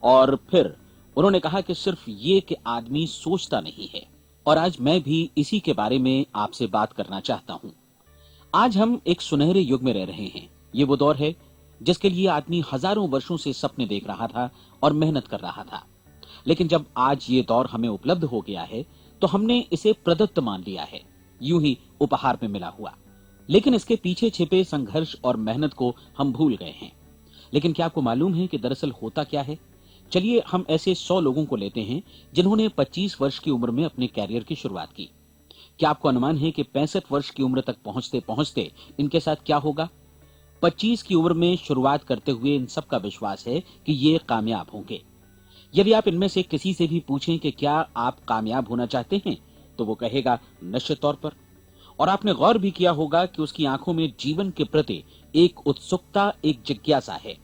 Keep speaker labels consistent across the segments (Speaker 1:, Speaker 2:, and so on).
Speaker 1: और फिर उन्होंने कहा कि सिर्फ ये कि आदमी सोचता नहीं है। और आज मैं भी इसी के बारे में आपसे बात करना चाहता हूं। आज हम एक सुनहरे युग में रह रहे हैं। ये वो दौर है जिसके लिए आदमी हजारों वर्षों से सपने देख रहा था और मेहनत कर रहा था। लेकिन जब आज ये दौर हमें उपलब्ध हो गया है तो हमने इसे प्रदत्त मान लिया है, यूं ही उपहार में मिला हुआ। लेकिन इसके पीछे छिपे संघर्ष और मेहनत को हम भूल गए हैं। लेकिन क्या आपको मालूम है कि दरअसल होता क्या है? चलिए हम ऐसे 100 लोगों को लेते हैं जिन्होंने 25 वर्ष की उम्र में अपने कैरियर की शुरुआत की। क्या आपको अनुमान है कि 65 वर्ष की उम्र तक पहुंचते पहुंचते इनके साथ क्या होगा? 25 की उम्र में शुरुआत करते हुए इन सब का विश्वास है कि ये कामयाब होंगे। यदि आप इनमें से किसी से भी पूछें कि क्या आप कामयाब होना चाहते हैं, तो वो कहेगा निश्चित तौर पर। और आपने गौर भी किया होगा कि उसकी आंखों में जीवन के प्रति एक उत्सुकता, एक जिज्ञासा है।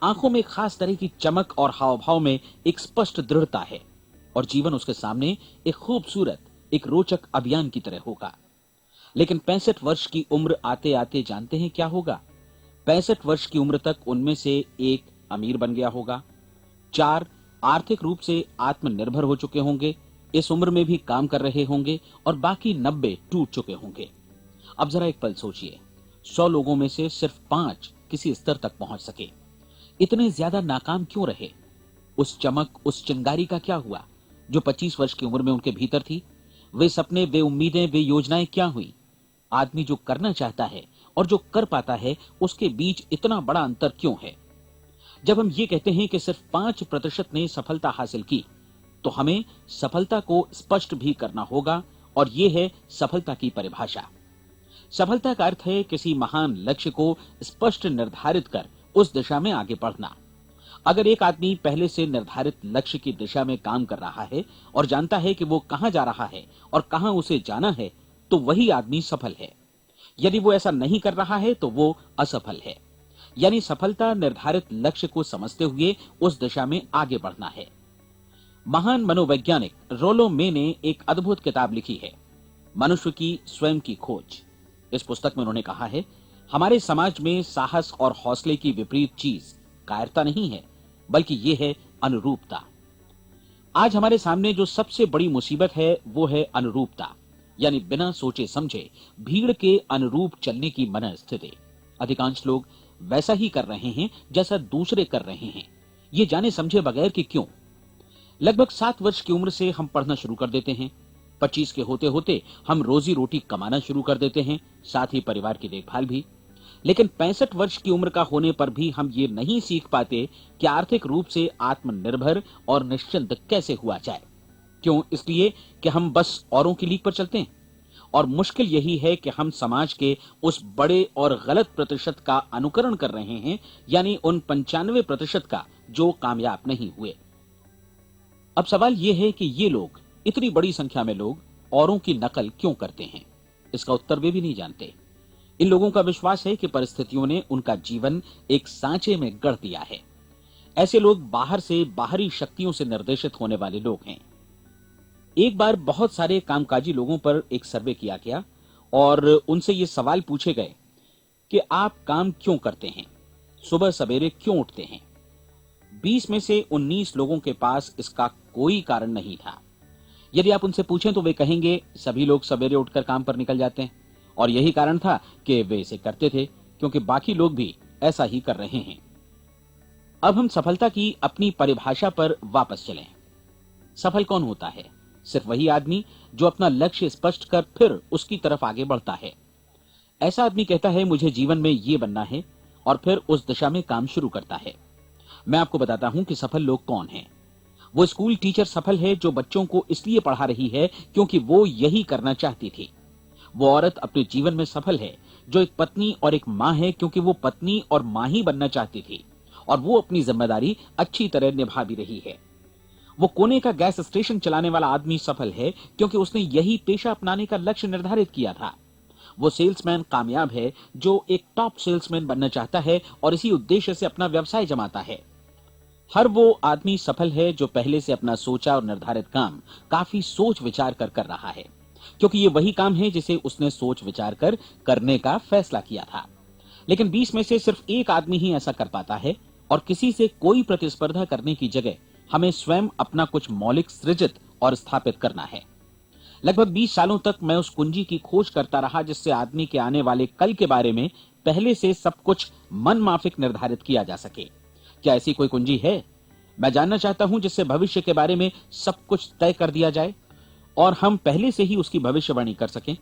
Speaker 1: आंखों में खास तरह की चमक और हाव भाव में एक स्पष्ट दृढ़ता है। और जीवन उसके सामने एक खूबसूरत, एक रोचक अभियान की तरह होगा। लेकिन 65 वर्ष की उम्र आते आते जानते हैं क्या होगा? 65 वर्ष की उम्र तक उनमें से एक अमीर बन गया होगा, 4 आर्थिक रूप से आत्मनिर्भर हो चुके होंगे, इस उम्र में भी काम कर रहे होंगे, और बाकी 90 टूट चुके होंगे। अब जरा एक पल सोचिए, 100 लोगों में से सिर्फ 5 किसी स्तर तक पहुंच सके। इतने ज्यादा नाकाम क्यों रहे? उस चमक, उस चिंगारी का क्या हुआ जो 25 वर्ष की उम्र में उनके भीतर थी? वे सपने, वे उम्मीदें, वे योजनाएं क्या हुई? आदमी जो करना चाहता है और जो कर पाता है, उसके बीच इतना बड़ा अंतर क्यों है? जब हम ये कहते हैं कि सिर्फ 5% ने सफलता हासिल की, तो हमें सफलता को स्पष्ट भी करना होगा। और ये है सफलता की परिभाषा। सफलता का अर्थ है किसी महान लक्ष्य को स्पष्ट निर्धारित कर उस दिशा में आगे बढ़ना। अगर एक आदमी पहले से निर्धारित लक्ष्य की दिशा में काम कर रहा है और जानता है कि वो कहां जा रहा है और कहां उसे जाना है, तो वही आदमी सफल है। यदि वो ऐसा नहीं कर रहा है तो वो असफल है। यानी सफलता निर्धारित लक्ष्य को समझते हुए उस दिशा में आगे बढ़ना है। महान मनोवैज्ञानिक रोलो मे ने एक अद्भुत किताब लिखी है, मनुष्य की स्वयं की खोज। इस पुस्तक में उन्होंने कहा है, हमारे समाज में साहस और हौसले की विपरीत चीज कायरता नहीं है, बल्कि ये है अनुरूपता। आज हमारे सामने जो सबसे बड़ी मुसीबत है वो है अनुरूपता, यानी बिना सोचे समझे भीड़ के अनुरूप चलने की मनस्थिति। अधिकांश लोग वैसा ही कर रहे हैं जैसा दूसरे कर रहे हैं, ये जाने समझे बगैर कि क्यों। लगभग 7 वर्ष की उम्र से हम पढ़ना शुरू कर देते हैं। 25 के होते होते हम रोजी रोटी कमाना शुरू कर देते हैं, साथ ही परिवार की देखभाल भी। लेकिन 65 वर्ष की उम्र का होने पर भी हम ये नहीं सीख पाते कि आर्थिक रूप से आत्मनिर्भर और निश्चिंत कैसे हुआ जाए। क्यों? इसलिए कि हम बस औरों की लीक पर चलते हैं। और मुश्किल यही है कि हम समाज के उस बड़े और गलत प्रतिशत का अनुकरण कर रहे हैं, यानी उन 95% का जो कामयाब नहीं हुए। अब सवाल यह है कि ये लोग, इतनी बड़ी संख्या में लोग, औरों की नकल क्यों करते हैं? इसका उत्तर वे भी नहीं जानते। इन लोगों का विश्वास है कि परिस्थितियों ने उनका जीवन एक सांचे में गढ़ दिया है। ऐसे लोग बाहर से, बाहरी शक्तियों से निर्देशित होने वाले लोग हैं। एक बार बहुत सारे कामकाजी लोगों पर एक सर्वे किया गया और उनसे ये सवाल पूछे गए कि आप काम क्यों करते हैं, सुबह सवेरे क्यों उठते हैं? 20 में से 19 लोगों के पास इसका कोई कारण नहीं था। यदि आप उनसे पूछें तो वे कहेंगे सभी लोग सवेरे उठकर काम पर निकल जाते हैं, और यही कारण था कि वे इसे करते थे क्योंकि बाकी लोग भी ऐसा ही कर रहे हैं। अब हम सफलता की अपनी परिभाषा पर वापस चलें। सफल कौन होता है? सिर्फ वही आदमी जो अपना लक्ष्य स्पष्ट कर फिर उसकी तरफ आगे बढ़ता है। ऐसा आदमी कहता है मुझे जीवन में ये बनना है, और फिर उस दिशा में काम शुरू करता है। मैं आपको बताता हूं कि सफल लोग कौन हैं। वो स्कूल टीचर सफल है जो बच्चों को इसलिए पढ़ा रही है क्योंकि वो यही करना चाहती थी। वो औरत अपने जीवन में सफल है जो एक पत्नी और एक मां है क्योंकि वो पत्नी और मां ही बनना चाहती थी, और वो अपनी जिम्मेदारी अच्छी तरह निभा भी रही है। वो कोने का गैस स्टेशन चलाने वाला आदमी सफल है क्योंकि उसने यही पेशा अपनाने का लक्ष्य निर्धारित किया था। वो सेल्समैन कामयाब है जो एक टॉप सेल्समैन बनना चाहता है और इसी उद्देश्य से अपना व्यवसाय जमाता है। हर वो आदमी सफल है जो पहले से अपना सोचा और निर्धारित काम काफी सोच विचार कर रहा है, क्योंकि ये वही काम है जिसे उसने सोच विचार कर करने का फैसला किया था। लेकिन 20 में से सिर्फ एक आदमी ही ऐसा कर पाता है, और किसी से कोई प्रतिस्पर्धा करने की जगह हमें स्वयं अपना कुछ मौलिक सृजित और स्थापित करना है। लगभग 20 सालों तक मैं उस कुंजी की खोज करता रहा जिससे आदमी के आने वाले कल के बारे में पहले से सब कुछ मन माफिक निर्धारित किया जा सके। क्या ऐसी कोई कुंजी है? मैं जानना चाहता हूं जिससे भविष्य के बारे में सब कुछ तय कर दिया जाए और हम पहले से ही उसकी भविष्यवाणी कर सकें।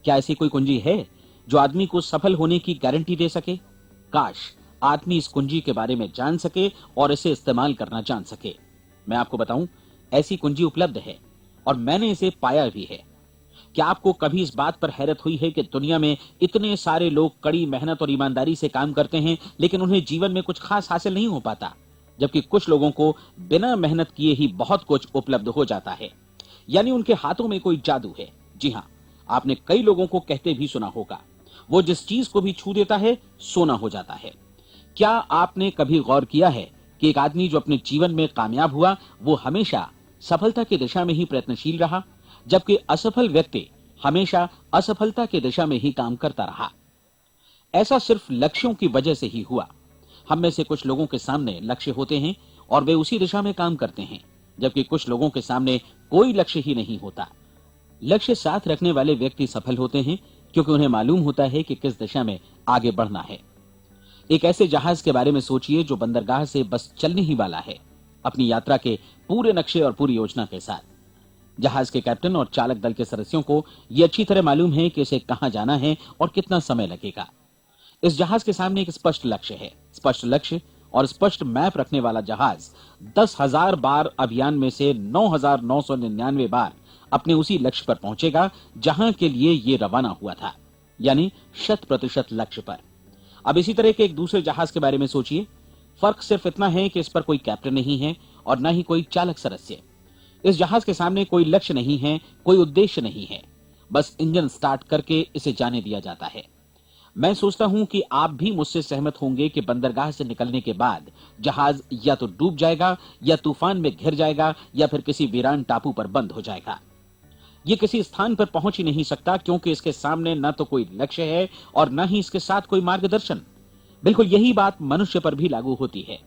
Speaker 1: क्या ऐसी कोई कुंजी है जो आदमी को सफल होने की गारंटी दे सके? काश आदमी इस कुंजी के बारे में जान सके और इसे इस्तेमाल करना जान सके। मैं आपको बताऊं, ऐसी कुंजी उपलब्ध है और मैंने इसे पाया भी है। क्या आपको कभी इस बात पर हैरत हुई है कि दुनिया में इतने सारे लोग कड़ी मेहनत और ईमानदारी से काम करते हैं लेकिन उन्हें जीवन में कुछ खास हासिल नहीं हो पाता, जबकि कुछ लोगों को बिना मेहनत किए ही बहुत कुछ उपलब्ध हो जाता है। यानी उनके हाथों में कोई जादू है। जी हां, आपने कई लोगों को कहते भी सुना होगा, वो जिस चीज को भी छू देता है सोना हो जाता है। क्या आपने कभी गौर किया है कि एक आदमी जो अपने जीवन में कामयाब हुआ वो हमेशा सफलता की दिशा में ही प्रयत्नशील रहा, जबकि असफल व्यक्ति हमेशा असफलता की दिशा में ही काम करता रहा? ऐसा सिर्फ लक्ष्यों की वजह से ही हुआ। हम में से कुछ लोगों के सामने लक्ष्य होते हैं और वे उसी दिशा में काम करते हैं, जबकि कुछ लोगों के सामने कोई लक्ष्य ही नहीं होता। लक्ष्य साथ रखने वाले व्यक्ति सफल होते हैं क्योंकि उन्हें मालूम होता है कि किस दिशा में आगे बढ़ना है। एक ऐसे जहाज के बारे में सोचिए जो बंदरगाह से बस चलने ही वाला है, अपनी यात्रा के पूरे नक्शे और पूरी योजना के साथ। जहाज के कैप्टन और चालक दल के सदस्यों को यह अच्छी तरह मालूम है कि इसे कहां जाना है और कितना समय लगेगा। इस जहाज के सामने एक स्पष्ट लक्ष्य है। स्पष्ट लक्ष्य और स्पष्ट मैप रखने वाला जहाज 10,000 बार अभियान में से 9,999 बार अपने उसी लक्ष्य पर पहुंचेगा जहां के लिए ये रवाना हुआ था, यानी 100% लक्ष्य पर। अब इसी तरह के एक दूसरे जहाज के बारे में सोचिए। फर्क सिर्फ इतना है कि इस पर कोई कैप्टन नहीं है और न ही कोई चालक सदस्य। इस जहाज के सामने कोई लक्ष्य नहीं है, कोई उद्देश्य नहीं है, बस इंजन स्टार्ट करके इसे जाने दिया जाता है। मैं सोचता हूं कि आप भी मुझसे सहमत होंगे कि बंदरगाह से निकलने के बाद जहाज या तो डूब जाएगा या तूफान में घिर जाएगा या फिर किसी वीरान टापू पर बंद हो जाएगा। ये किसी स्थान पर पहुंच ही नहीं सकता क्योंकि इसके सामने न तो कोई लक्ष्य है और न ही इसके साथ कोई मार्गदर्शन। बिल्कुल यही बात मनुष्य पर भी लागू होती है।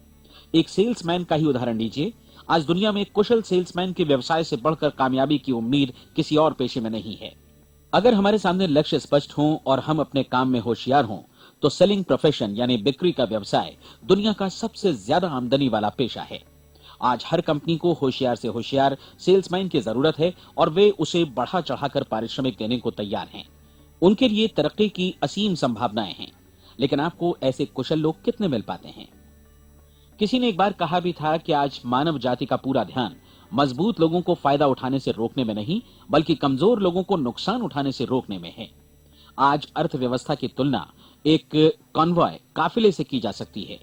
Speaker 1: एक सेल्समैन का ही उदाहरण लीजिए। आज दुनिया में कुशल सेल्समैन के व्यवसाय से बढ़कर कामयाबी की उम्मीद किसी और पेशे में नहीं है। अगर हमारे सामने लक्ष्य स्पष्ट हों और हम अपने काम में होशियार हों तो सेलिंग प्रोफेशन यानी बिक्री का व्यवसाय दुनिया का सबसे ज्यादा आमदनी वाला पेशा है। आज हर कंपनी को होशियार से होशियार सेल्समैन की जरूरत है और वे उसे बढ़ा चढ़ाकर पारिश्रमिक देने को तैयार हैं। उनके लिए तरक्की की असीम संभावनाएं हैं, लेकिन आपको ऐसे कुशल लोग कितने मिल पाते हैं? किसी ने एक बार कहा भी था कि आज मानव जाति का पूरा ध्यान मजबूत लोगों को फायदा उठाने से रोकने में नहीं, बल्कि कमजोर लोगों को नुकसान उठाने से रोकने में है। आज अर्थव्यवस्था की तुलना एक कॉन्वॉय काफिले से की जा सकती है।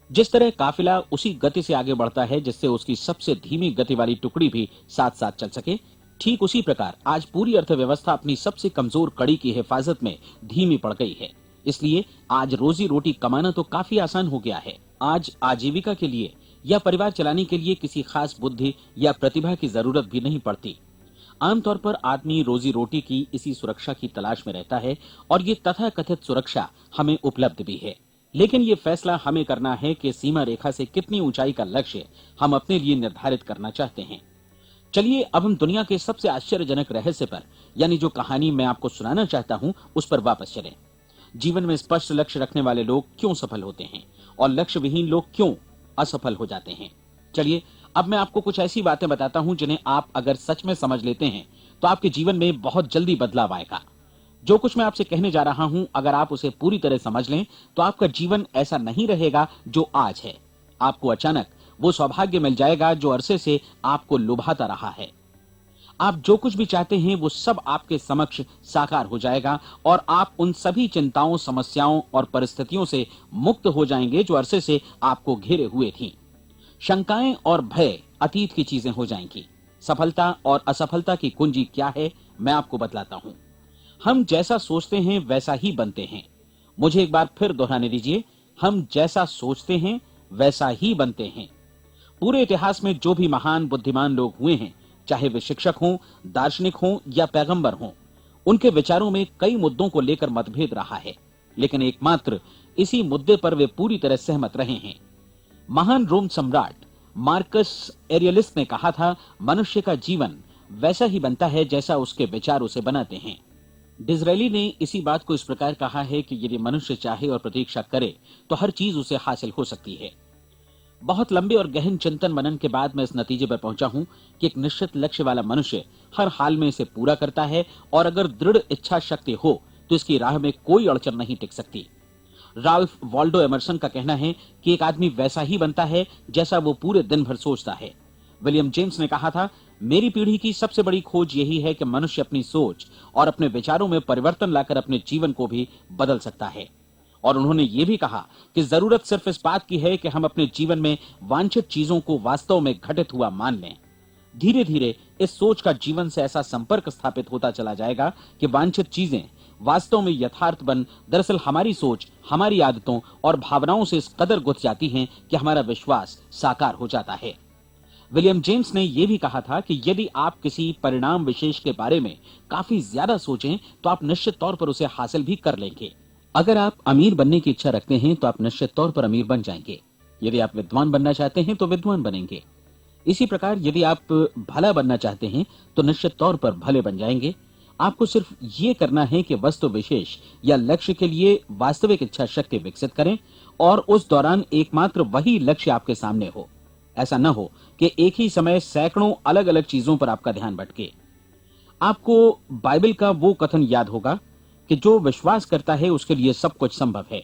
Speaker 1: जिस तरह काफिला उसी गति से आगे बढ़ता है जिससे उसकी सबसे धीमी गति वाली टुकड़ी भी साथ साथ चल सके, ठीक उसी प्रकार आज पूरी अर्थव्यवस्था अपनी सबसे कमजोर कड़ी की हिफाजत में धीमी पड़ गई है। इसलिए आज रोजी रोटी कमाना तो काफी आसान हो गया है। आज आजीविका के लिए या परिवार चलाने के लिए किसी खास बुद्धि या प्रतिभा की जरूरत भी नहीं पड़ती। आमतौर पर आदमी रोजी रोटी की इसी सुरक्षा की तलाश में रहता है और ये तथाकथित सुरक्षा हमें उपलब्ध भी है। लेकिन ये फैसला हमें करना है कि सीमा रेखा से कितनी ऊंचाई का लक्ष्य हम अपने लिए निर्धारित करना चाहते हैं। चलिए अब हम दुनिया के सबसे आश्चर्यजनक रहस्य पर, यानी जो कहानी मैं आपको सुनाना चाहता हूं, उस पर वापस चलें। जीवन में स्पष्ट लक्ष्य रखने वाले लोग क्यों सफल होते हैं और लक्ष्य विहीन लोग क्यों असफल हो जाते हैं? चलिए अब मैं आपको कुछ ऐसी बातें बताता हूं जिन्हें आप अगर सच में समझ लेते हैं तो आपके जीवन में बहुत जल्दी बदलाव आएगा। जो कुछ मैं आपसे कहने जा रहा हूं, अगर आप उसे पूरी तरह समझ लें तो आपका जीवन ऐसा नहीं रहेगा जो आज है। आपको अचानक वो सौभाग्य मिल जाएगा जो अरसे से आपको लुभाता रहा है। आप जो कुछ भी चाहते हैं वो सब आपके समक्ष साकार हो जाएगा और आप उन सभी चिंताओं, समस्याओं और परिस्थितियों से मुक्त हो जाएंगे जो अरसे से आपको घेरे हुए थीं। शंकाएं और भय अतीत की चीजें हो जाएंगी। सफलता और असफलता की कुंजी क्या है, मैं आपको बतलाता हूं। हम जैसा सोचते हैं वैसा ही बनते हैं। मुझे एक बार फिर दोहराने दीजिए, हम जैसा सोचते हैं वैसा ही बनते हैं। पूरे इतिहास में जो भी महान बुद्धिमान लोग हुए हैं, चाहे वे शिक्षक हों, दार्शनिक हों या पैगंबर हों, उनके विचारों में कई मुद्दों को लेकर मतभेद रहा है, लेकिन एकमात्र इसी मुद्दे पर वे पूरी तरह सहमत रहे हैं। महान रोम सम्राट मार्कस एरियलिस ने कहा था, मनुष्य का जीवन वैसा ही बनता है जैसा उसके विचार उसे बनाते हैं। डिज़रायली ने इसी बात को इस प्रकार कहा है कि यदि मनुष्य चाहे और प्रतीक्षा करे तो हर चीज उसे हासिल हो सकती है। बहुत लंबे और गहन चिंतन मनन के बाद मैं इस नतीजे पर पहुंचा हूं कि एक निश्चित लक्ष्य वाला मनुष्य हर हाल में इसे पूरा करता है, और अगर दृढ़ इच्छा शक्ति हो तो इसकी राह में कोई अड़चन नहीं टिक सकती। राल्फ वॉल्डो एमर्सन का कहना है कि एक आदमी वैसा ही बनता है जैसा वो पूरे दिन भर सोचता है। विलियम जेम्स ने कहा था, मेरी पीढ़ी की सबसे बड़ी खोज यही है कि मनुष्य अपनी सोच और अपने विचारों में परिवर्तन लाकर अपने जीवन को भी बदल सकता है। और उन्होंने ये भी कहा कि जरूरत सिर्फ इस बात की है कि हम अपने जीवन में वांछित चीजों को वास्तव में घटित हुआ मान लें। धीरे धीरे इस सोच का जीवन से ऐसा संपर्क स्थापित होता चला जाएगा कि वांछित चीजें वास्तव में यथार्थ बन दरअसल हमारी सोच, हमारी आदतों और भावनाओं से इस कदर गुथ जाती हैं कि हमारा विश्वास साकार हो जाता है। विलियम जेम्स ने यह भी कहा था कि यदि आप किसी परिणाम विशेष के बारे में काफी ज्यादा सोचें तो आप निश्चित तौर पर उसे हासिल भी कर लेंगे। अगर आप अमीर बनने की इच्छा रखते हैं तो आप निश्चित तौर पर अमीर बन जाएंगे। यदि आप विद्वान बनना चाहते हैं तो विद्वान बनेंगे। इसी प्रकार यदि आप भला बनना चाहते हैं तो निश्चित तौर पर भले बन जाएंगे। आपको सिर्फ ये करना है कि वस्तु विशेष या लक्ष्य के लिए वास्तविक इच्छा शक्ति विकसित करें और उस दौरान एकमात्र वही लक्ष्य आपके सामने हो। ऐसा न हो कि एक ही समय सैकड़ों अलग अलग चीजों पर आपका ध्यान भटके। आपको बाइबल का वो कथन याद होगा कि जो विश्वास करता है उसके लिए सब कुछ संभव है।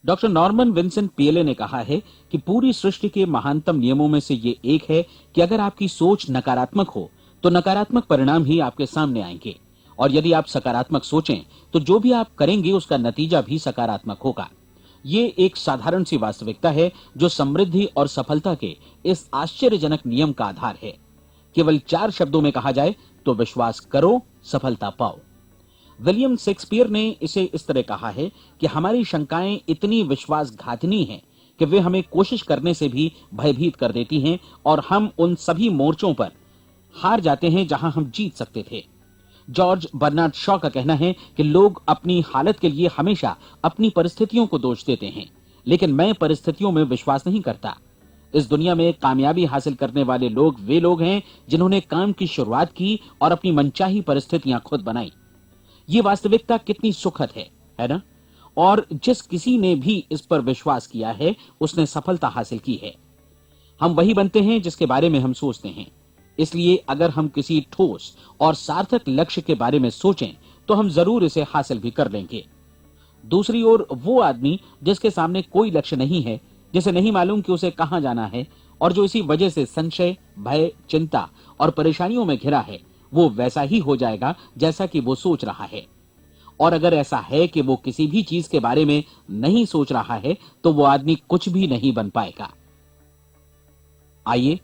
Speaker 1: डॉक्टर नॉर्मन विंसेंट पीएले ने कहा है कि पूरी सृष्टि के महानतम नियमों में से ये एक है कि अगर आपकी सोच नकारात्मक हो तो नकारात्मक परिणाम ही आपके सामने आएंगे, और यदि आप सकारात्मक सोचें तो जो भी आप करेंगे उसका नतीजा भी सकारात्मक होगा। ये एक साधारण सी वास्तविकता है जो समृद्धि और सफलता के इस आश्चर्यजनक नियम का आधार है। केवल 4 शब्दों में कहा जाए तो विश्वास करो, सफलता पाओ। विलियम शेक्सपियर ने इसे इस तरह कहा है कि हमारी शंकाएं इतनी विश्वासघातिनी हैं कि वे हमें कोशिश करने से भी भयभीत कर देती हैं, और हम उन सभी मोर्चों पर हार जाते हैं जहां हम जीत सकते थे। जॉर्ज बर्नार्ड शॉ का कहना है कि लोग अपनी हालत के लिए हमेशा अपनी परिस्थितियों को दोष देते हैं, लेकिन मैं परिस्थितियों में विश्वास नहीं करता। इस दुनिया में कामयाबी हासिल करने वाले लोग वे लोग हैं जिन्होंने काम की शुरुआत की और अपनी मनचाही परिस्थितियां खुद बनाई। ये वास्तविकता कितनी सुखद है ना? और जिस किसी ने भी इस पर विश्वास किया है उसने सफलता हासिल की है। हम वही बनते हैं जिसके बारे में हम सोचते हैं। इसलिए अगर हम किसी ठोस और सार्थक लक्ष्य के बारे में सोचें तो हम जरूर इसे हासिल भी कर लेंगे। दूसरी ओर वो आदमी जिसके सामने कोई लक्ष्य नहीं है, जिसे नहीं मालूम कि उसे कहां जाना है, और जो इसी वजह से संशय, भय, चिंता और परेशानियों में घिरा है, वो वैसा ही हो जाएगा जैसा कि वो सोच रहा है। और अगर ऐसा है कि वो किसी भी चीज के बारे में नहीं सोच रहा है तो वो आदमी कुछ भी नहीं बन पाएगा। आइए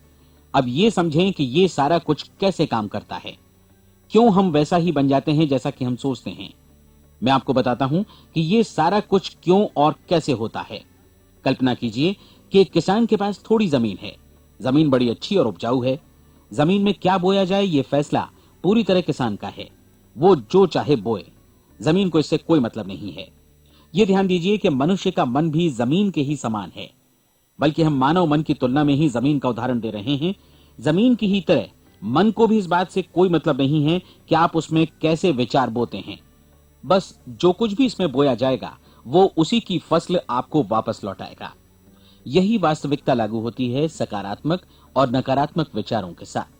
Speaker 1: अब ये समझें कि ये सारा कुछ कैसे काम करता है, क्यों हम वैसा ही बन जाते हैं जैसा कि हम सोचते हैं। मैं आपको बताता हूं कि ये सारा कुछ क्यों और कैसे होता है। कल्पना कीजिए कि एक किसान के पास थोड़ी जमीन है। जमीन बड़ी अच्छी और उपजाऊ है। जमीन में क्या बोया जाए ये फैसला पूरी तरह किसान का है। वो जो चाहे बोए, जमीन को इससे कोई मतलब नहीं है। ये ध्यान दीजिए कि मनुष्य का मन भी जमीन के ही समान है, बल्कि हम मानव मन की तुलना में ही जमीन का उदाहरण दे रहे हैं। जमीन की ही तरह मन को भी इस बात से कोई मतलब नहीं है कि आप उसमें कैसे विचार बोते हैं। बस जो कुछ भी इसमें बोया जाएगा वो उसी की फसल आपको वापस लौटाएगा। यही वास्तविकता लागू होती है सकारात्मक और नकारात्मक विचारों के साथ।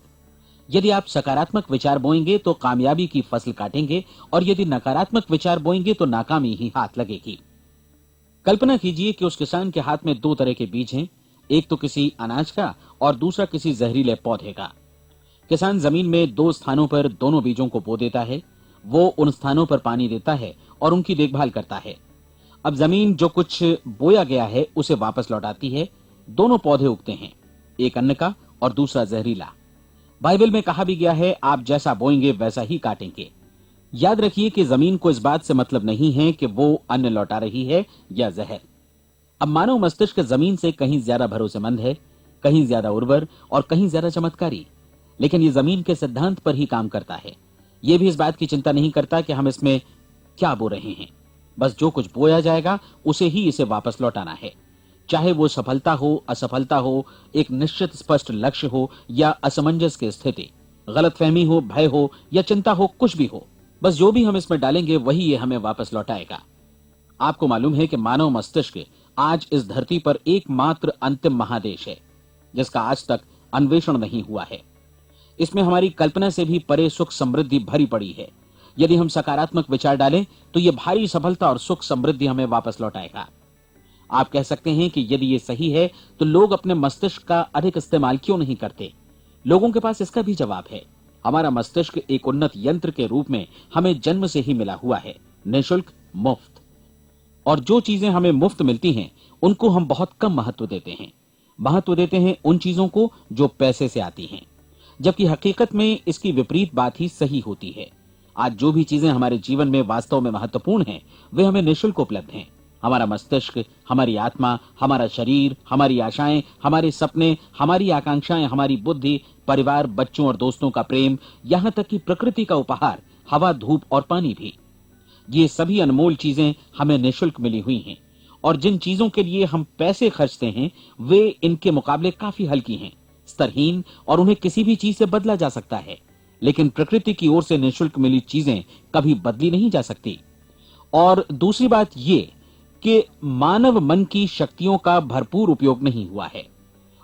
Speaker 1: यदि आप सकारात्मक विचार बोएंगे तो कामयाबी की फसल काटेंगे, और यदि नकारात्मक विचार बोएंगे तो नाकामी ही हाथ लगेगी। कल्पना कीजिए कि उस किसान के हाथ में 2 तरह के बीज हैं, एक तो किसी अनाज का और दूसरा किसी जहरीले पौधे का। किसान जमीन में 2 स्थानों पर दोनों बीजों को बो देता है। वो उन स्थानों पर पानी देता है और उनकी देखभाल करता है। अब जमीन जो कुछ बोया गया है उसे वापस लौटाती है। दोनों पौधे उगते हैं, एक अन्न का और दूसरा जहरीला। बाइबल में कहा भी गया है, आप जैसा बोएंगे वैसा ही काटेंगे। याद रखिए कि जमीन को इस बात से मतलब नहीं है कि वो अन्न लौटा रही है या जहर। अब मानव मस्तिष्क जमीन से कहीं ज्यादा भरोसेमंद है, कहीं ज्यादा उर्वर और कहीं ज्यादा चमत्कारी, लेकिन ये जमीन के सिद्धांत पर ही काम करता है। ये भी इस बात की चिंता नहीं करता कि हम इसमें क्या बो रहे हैं। बस जो कुछ बोया जाएगा उसे ही इसे वापस लौटाना है। चाहे वो सफलता हो, असफलता हो, एक निश्चित स्पष्ट लक्ष्य हो या असमंजस की स्थिति, गलतफहमी हो, भय हो या चिंता हो, कुछ भी हो, बस जो भी हम इसमें डालेंगे वही ये हमें वापस लौटाएगा। आपको मालूम है कि मानव मस्तिष्क आज इस धरती पर एकमात्र अंतिम महादेश है जिसका आज तक अन्वेषण नहीं हुआ है। इसमें हमारी कल्पना से भी परे सुख समृद्धि भरी पड़ी है। यदि हम सकारात्मक विचार डालें तो यह भारी सफलता और सुख समृद्धि हमें वापस लौटाएगा। आप कह सकते हैं कि यदि ये सही है तो लोग अपने मस्तिष्क का अधिक इस्तेमाल क्यों नहीं करते? लोगों के पास इसका भी जवाब है। हमारा मस्तिष्क एक उन्नत यंत्र के रूप में हमें जन्म से ही मिला हुआ है, निःशुल्क, मुफ्त। और जो चीजें हमें मुफ्त मिलती हैं उनको हम बहुत कम महत्व देते हैं। महत्व देते हैं उन चीजों को जो पैसे से आती हैं, जबकि हकीकत में इसकी विपरीत बात ही सही होती है। आज जो भी चीजें हमारे जीवन में वास्तव में महत्वपूर्ण हैं वे हमें निःशुल्क उपलब्ध हैं। हमारा मस्तिष्क, हमारी आत्मा, हमारा शरीर, हमारी आशाएं, हमारे सपने, हमारी आकांक्षाएं, हमारी बुद्धि, परिवार, बच्चों और दोस्तों का प्रेम, यहां तक कि प्रकृति का उपहार, हवा, धूप और पानी भी, ये सभी अनमोल चीजें हमें निःशुल्क मिली हुई हैं। और जिन चीजों के लिए हम पैसे खर्चते हैं वे इनके मुकाबले काफी हल्की हैं, स्तरहीन, और उन्हें किसी भी चीज से बदला जा सकता है। लेकिन प्रकृति की ओर से निःशुल्क मिली चीजें कभी बदली नहीं जा सकती। और दूसरी बात ये कि मानव मन की शक्तियों का भरपूर उपयोग नहीं हुआ है।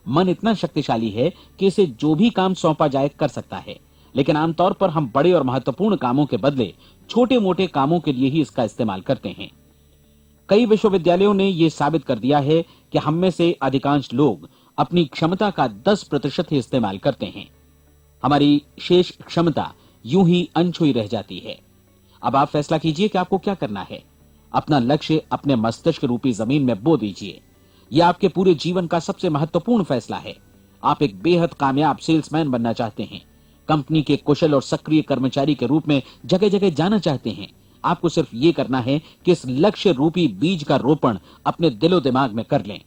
Speaker 1: मन इतना शक्तिशाली है कि इसे जो भी काम सौंपा जाए कर सकता है, लेकिन आमतौर पर हम बड़े और महत्वपूर्ण कामों के बदले छोटे मोटे कामों के लिए ही इसका इस्तेमाल करते हैं। कई विश्वविद्यालयों ने यह साबित कर दिया है कि हम में से अधिकांश लोग अपनी क्षमता का 10% ही इस्तेमाल करते हैं। हमारी शेष क्षमता यूं ही अनछुई रह जाती है। अब आप फैसला कीजिए कि आपको क्या करना है। अपना लक्ष्य अपने मस्तिष्क रूपी जमीन में बो दीजिए। यह आपके पूरे जीवन का सबसे महत्वपूर्ण फैसला है। आप एक बेहद कामयाब सेल्समैन बनना चाहते हैं, कंपनी के कुशल और सक्रिय कर्मचारी के रूप में जगह जगह जाना चाहते हैं। आपको सिर्फ ये करना है कि इस लक्ष्य रूपी बीज का रोपण अपने दिलो दिमाग में कर लें।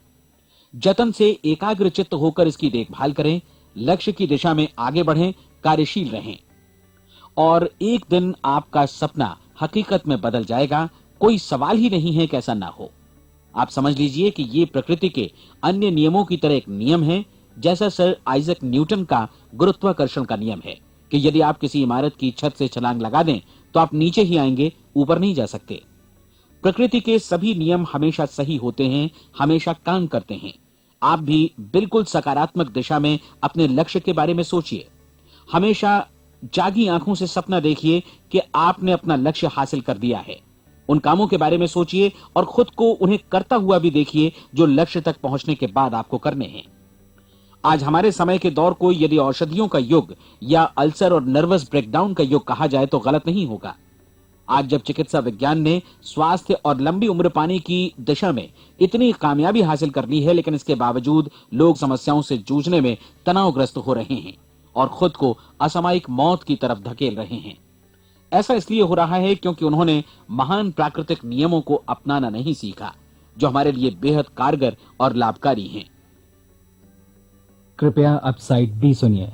Speaker 1: जतन से एकाग्रचित्त होकर इसकी देखभाल करें, लक्ष्य की दिशा में आगे बढ़ें, कार्यशील रहें, और एक दिन आपका सपना हकीकत में बदल जाएगा। कोई सवाल ही नहीं है कि ऐसा ना हो। आप समझ लीजिए कि ये प्रकृति के अन्य नियमों की तरह एक नियम है, जैसा सर आइजक न्यूटन का गुरुत्वाकर्षण का नियम है कि यदि आप किसी इमारत की छत से छलांग लगा दें तो आप नीचे ही आएंगे, ऊपर नहीं जा सकते। प्रकृति के सभी नियम हमेशा सही होते हैं, हमेशा काम करते हैं। आप भी बिल्कुल सकारात्मक दिशा में अपने लक्ष्य के बारे में सोचिए। हमेशा जागी आंखों से सपना देखिए कि आपने अपना लक्ष्य हासिल कर दिया है। उन कामों के बारे में सोचिए और खुद को उन्हें करता हुआ भी देखिए जो लक्ष्य तक पहुंचने के बाद आपको करने हैं। आज हमारे समय के दौर को यदि औषधियों का युग या अल्सर और नर्वस ब्रेकडाउन का युग कहा जाए तो गलत नहीं होगा। आज जब चिकित्सा विज्ञान ने स्वास्थ्य और लंबी उम्र पाने की दिशा में इतनी कामयाबी हासिल कर ली है, लेकिन इसके बावजूद लोग समस्याओं से जूझने में तनावग्रस्त हो रहे हैं और खुद को असामयिक मौत की तरफ धकेल रहे हैं। ऐसा इसलिए हो रहा है क्योंकि उन्होंने महान प्राकृतिक नियमों को अपनाना नहीं सीखा, जो हमारे लिए बेहद कारगर और लाभकारी हैं।
Speaker 2: कृपया अब साइड बी सुनिए।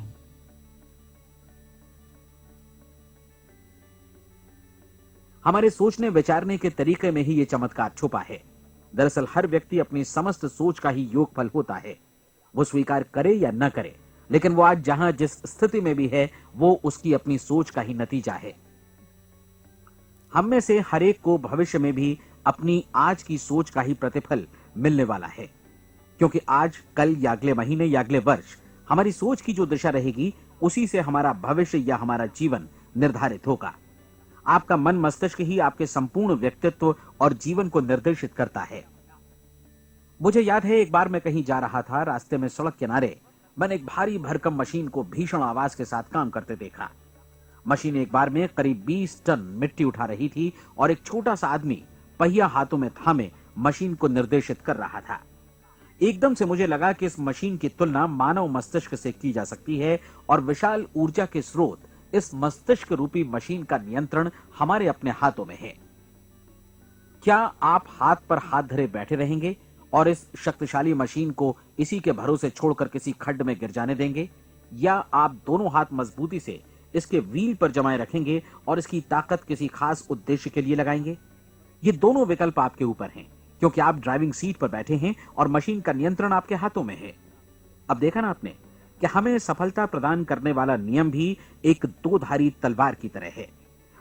Speaker 1: हमारे सोचने विचारने के तरीके में ही ये चमत्कार छुपा है। दरअसल हर व्यक्ति अपनी समस्त सोच का ही योगफल होता है, वो स्वीकार करे या न करे, लेकिन वो आज जहां जिस स्थिति में भी है वो उसकी अपनी सोच का ही नतीजा है। हम में से हर एक को भविष्य में भी अपनी आज की सोच का ही प्रतिफल मिलने वाला है, क्योंकि आज, कल या अगले महीने या अगले वर्ष हमारी सोच की जो दिशा रहेगी उसी से हमारा भविष्य या हमारा जीवन निर्धारित होगा। आपका मन मस्तिष्क ही आपके संपूर्ण व्यक्तित्व और जीवन को निर्देशित करता है। मुझे याद है एक बार मैं कहीं जा रहा था, रास्ते में सड़क किनारे मैंने एक भारी भरकम मशीन को भीषण आवाज के साथ काम करते देखा। मशीन एक बार में करीब 20 टन मिट्टी उठा रही थी और एक छोटा सा आदमी पहिया हाथों में थामे मशीन को निर्देशित कर रहा था। एकदम से मुझे लगा कि इस मशीन की तुलना मानव मस्तिष्क से की जा सकती है और विशाल ऊर्जा के स्रोत इस मस्तिष्क रूपी मशीन का नियंत्रण हमारे अपने हाथों में है। क्या आप हाथ पर हाथ धरे बैठे रहेंगे और इस शक्तिशाली मशीन को इसी के भरोसे छोड़कर किसी खड्ड में गिर जाने देंगे, या आप दोनों हाथ मजबूती से इसके व्हील पर जमाए रखेंगे और इसकी ताकत किसी खास उद्देश्य के लिए लगाएंगे? ये दोनों विकल्प आपके ऊपर हैं। क्योंकि आप ड्राइविंग सीट पर बैठे हैं और मशीन का नियंत्रण आपके हाथों में है। अब देखा ना आपने कि हमें सफलता प्रदान करने वाला नियम भी एक दो धारी तलवार की तरह है।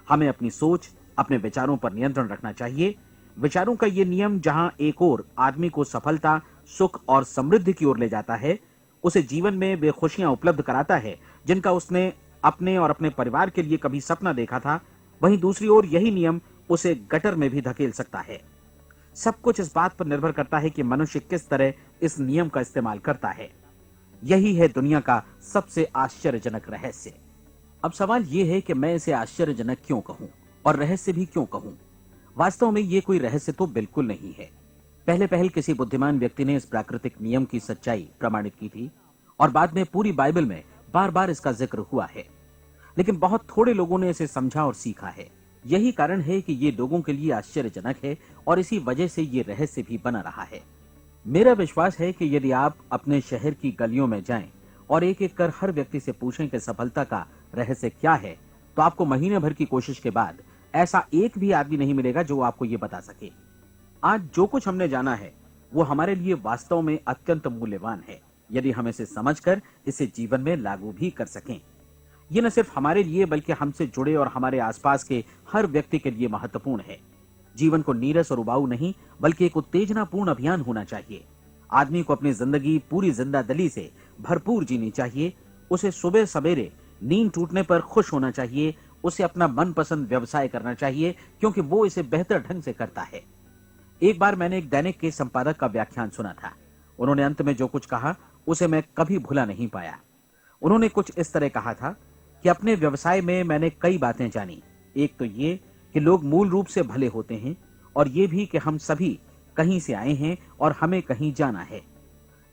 Speaker 1: हमें अपनी सोच, अपने विचारों पर नियंत्रण रखना चाहिए। विचारों का यह नियम जहां एक ओर आदमी को सफलता, सुख और समृद्धि की ओर ले जाता है, उसे जीवन में वे खुशियां उपलब्ध कराता है जिनका उसने अपने और अपने परिवार के लिए कभी सपना देखा था, वहीं दूसरी ओर यही नियम उसे गटर में भी धकेल सकता है। सब कुछ इस बात पर निर्भर करता है कि मनुष्य किस तरह इस नियम का इस्तेमाल करता है। यही है दुनिया का सबसे आश्चर्यजनक रहस्य। अब सवाल यह है कि मैं इसे आश्चर्यजनक क्यों कहूं और रहस्य भी क्यों कहूं। वास्तव में यह कोई रहस्य तो बिल्कुल नहीं है। पहले पहल किसी बुद्धिमान व्यक्ति ने इस प्राकृतिक नियम की सच्चाई प्रमाणित की थी और बाद में पूरी बाइबल में बार बार इसका जिक्र हुआ है, लेकिन बहुत थोड़े लोगों ने इसे समझा और सीखा है। यही कारण है कि ये लोगों के लिए आश्चर्यजनक है और इसी वजह से ये रहस्य भी बना रहा है। मेरा विश्वास है कि यदि आप अपने शहर की गलियों में जाएं और एक एक कर हर व्यक्ति से पूछें कि सफलता का रहस्य क्या है, तो आपको महीने भर की कोशिश के बाद ऐसा एक भी आदमी नहीं मिलेगा जो आपको ये बता सके। आज जो कुछ हमने जाना है वो हमारे लिए वास्तव में अत्यंत मूल्यवान है, यदि हम इसे समझकर इसे जीवन में लागू भी कर सकें। ये न सिर्फ हमारे लिए बल्कि हमसे जुड़े और हमारे आसपास के हर व्यक्ति के लिए महत्वपूर्ण है। जीवन को नीरस और उबाऊ नहीं बल्कि एक उत्तेजनापूर्ण अभियान होना चाहिए। आदमी को अपनी जिंदगी पूरी जिंदादिली से भरपूर जीनी चाहिए। उसे सुबह सवेरे नींद टूटने पर खुश होना चाहिए। उसे अपना मनपसंद व्यवसाय करना चाहिए क्योंकि वो इसे बेहतर ढंग से करता है। एक बार मैंने एक दैनिक के संपादक का व्याख्यान सुना था। उन्होंने अंत में जो कुछ कहा उसे मैं कभी भुला नहीं पाया। उन्होंने कुछ इस तरह कहा था कि अपने व्यवसाय में मैंने कई बातें जानी। एक तो ये कि लोग मूल रूप से भले होते हैं और ये भी कि हम सभी कहीं से आए हैं और हमें कहीं जाना है।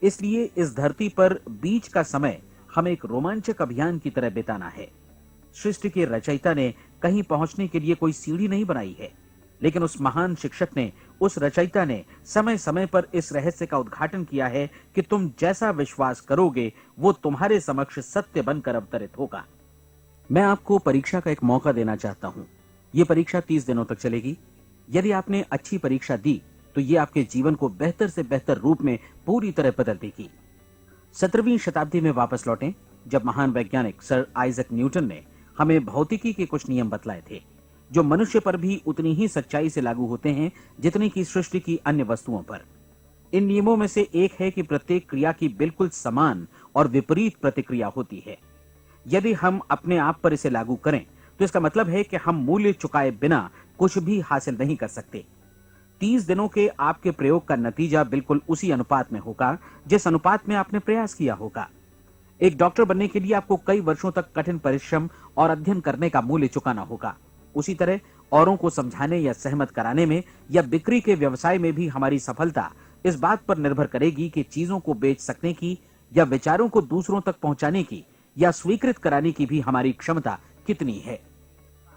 Speaker 1: इसलिए इस धरती पर बीच का समय हमें एक रोमांचक अभियान की तरह बिताना है। सृष्टि के रचयिता ने कहीं पहुंचने के लिए कोई सीढ़ी नहीं बनाई है, लेकिन उस महान शिक्षक ने, उस रचयिता ने समय समय पर इस रहस्य का उद्घाटन किया है कि तुम जैसा विश्वास करोगे वो तुम्हारे समक्ष सत्य बनकर अवतरित होगा। मैं आपको परीक्षा का एक मौका देना चाहता हूं। यह परीक्षा 30 दिनों तक चलेगी। यदि आपने अच्छी परीक्षा दी तो यह आपके जीवन को बेहतर से बेहतर रूप में पूरी तरह बदल देगी। 17वीं शताब्दी में वापस लौटें, जब महान वैज्ञानिक सर आइजक न्यूटन ने हमें भौतिकी के कुछ नियम बतलाए थे, जो मनुष्य पर भी उतनी ही सच्चाई से लागू होते हैं जितनी की सृष्टि की अन्य वस्तुओं पर। इन नियमों में से एक है कि प्रत्येक क्रिया की बिल्कुल समान और विपरीत प्रतिक्रिया होती है। यदि हम अपने आप पर इसे लागू करें तो इसका मतलब है कि हम मूल्य चुकाए बिना कुछ भी हासिल नहीं कर सकते। 30 दिनों के आपके प्रयोग का नतीजा बिल्कुल उसी अनुपात में होगा जिस अनुपात में आपने प्रयास किया होगा। एक डॉक्टर बनने के लिए आपको कई वर्षों तक कठिन परिश्रम और अध्ययन करने का मूल्य चुकाना होगा। उसी तरह औरों को समझाने या सहमत कराने में या बिक्री के व्यवसाय में भी हमारी सफलता इस बात पर निर्भर करेगी कि चीजों को बेच सकने की या विचारों को दूसरों तक पहुंचाने की या स्वीकृत कराने की भी हमारी क्षमता कितनी है।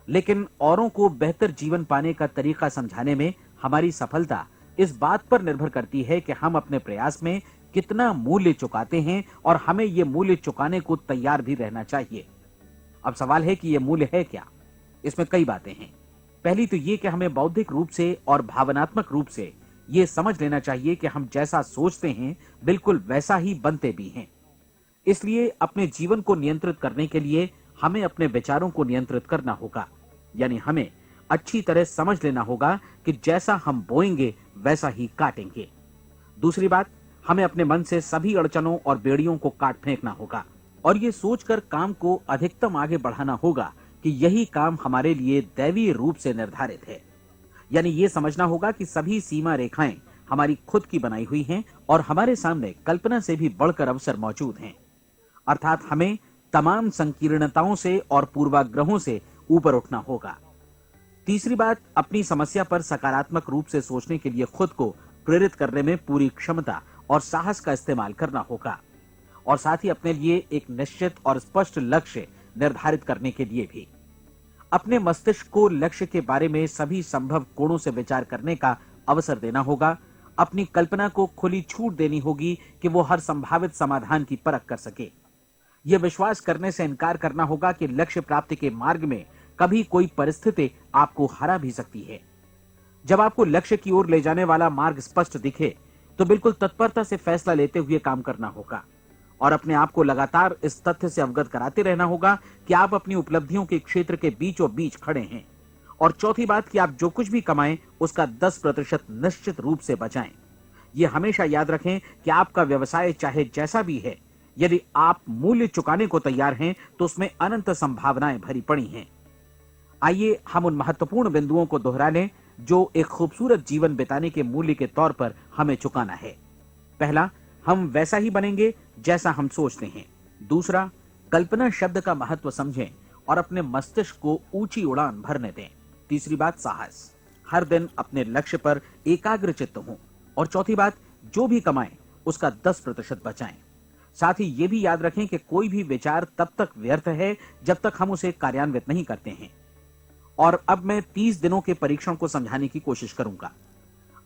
Speaker 1: लेकिन औरों को बेहतर जीवन पाने का तरीका समझाने में हमारी सफलता इस बात पर निर्भर करती है कि हम अपने प्रयास में कितना मूल्य चुकाते हैं और हमें यह मूल्य चुकाने को तैयार भी रहना चाहिए। अब सवाल है कि यह मूल्य है क्या? इसमें कई बातें हैं। पहली तो यह कि हमें बौद्धिक रूप से और भावनात्मक रूप से यह समझ लेना चाहिए कि हम जैसा सोचते हैं बिल्कुल वैसा ही बनते भी हैं। इसलिए अपने जीवन को नियंत्रित करने के लिए हमें अपने विचारों को नियंत्रित करना होगा। यानी हमें अच्छी तरह समझ लेना होगा कि जैसा हम बोएंगे वैसा ही काटेंगे। दूसरी बात, हमें अपने मन से सभी अड़चनों और बेड़ियों को काट फेंकना होगा और ये सोचकर काम को अधिकतम आगे बढ़ाना होगा कि यही काम हमारे लिए दैवीय रूप से निर्धारित है। यानी ये समझना होगा कि सभी सीमा रेखाएं हमारी खुद की बनाई हुई हैं और हमारे सामने कल्पना से भी बढ़कर अवसर मौजूद हैं। अर्थात हमें तमाम संकीर्णताओं से और पूर्वाग्रहों से ऊपर उठना होगा। तीसरी बात, अपनी समस्या पर सकारात्मक रूप से सोचने के लिए खुद को प्रेरित करने में पूरी क्षमता और साहस का इस्तेमाल करना होगा और साथ ही अपने लिए एक निश्चित और स्पष्ट लक्ष्य निर्धारित करने के लिए भी अपने मस्तिष्क को लक्ष्य के बारे में सभी संभव कोणों से विचार करने का अवसर देना होगा। अपनी कल्पना को खुली छूट देनी होगी कि वो हर संभावित समाधान की परख कर सके। यह विश्वास करने से इनकार करना होगा कि लक्ष्य प्राप्ति के मार्ग में कभी कोई परिस्थिति आपको हरा भी सकती है। जब आपको लक्ष्य की ओर ले जाने वाला मार्ग स्पष्ट दिखे तो बिल्कुल तत्परता से फैसला लेते हुए काम करना होगा और अपने आप को लगातार इस तथ्य से अवगत कराते रहना होगा कि आप अपनी उपलब्धियों के क्षेत्र के बीचों बीच खड़े हैं। और चौथी बात कि आप जो कुछ भी कमाएं उसका 10% निश्चित रूप से बचाएं। यह हमेशा याद रखें कि आपका व्यवसाय चाहे जैसा भी है, यदि आप मूल्य चुकाने को तैयार हैं तो उसमें अनंत संभावनाएं भरी पड़ी हैं। आइए हम उन महत्वपूर्ण बिंदुओं को दोहरा लें जो एक खूबसूरत जीवन बिताने के मूल्य के तौर पर हमें चुकाना है। पहला, हम वैसा ही बनेंगे जैसा हम सोचते हैं। दूसरा, कल्पना शब्द का महत्व समझें और अपने मस्तिष्क को ऊंची उड़ान भरने दें। तीसरी बात, साहस, हर दिन अपने लक्ष्य पर एकाग्र चित्त हों। और चौथी बात, जो भी कमाएं उसका 10% बचाएं। साथ ही ये भी याद रखें कि कोई भी विचार तब तक व्यर्थ है जब तक हम उसे कार्यान्वित नहीं करते हैं। और अब मैं 30 दिनों के परीक्षण को समझाने की कोशिश करूंगा।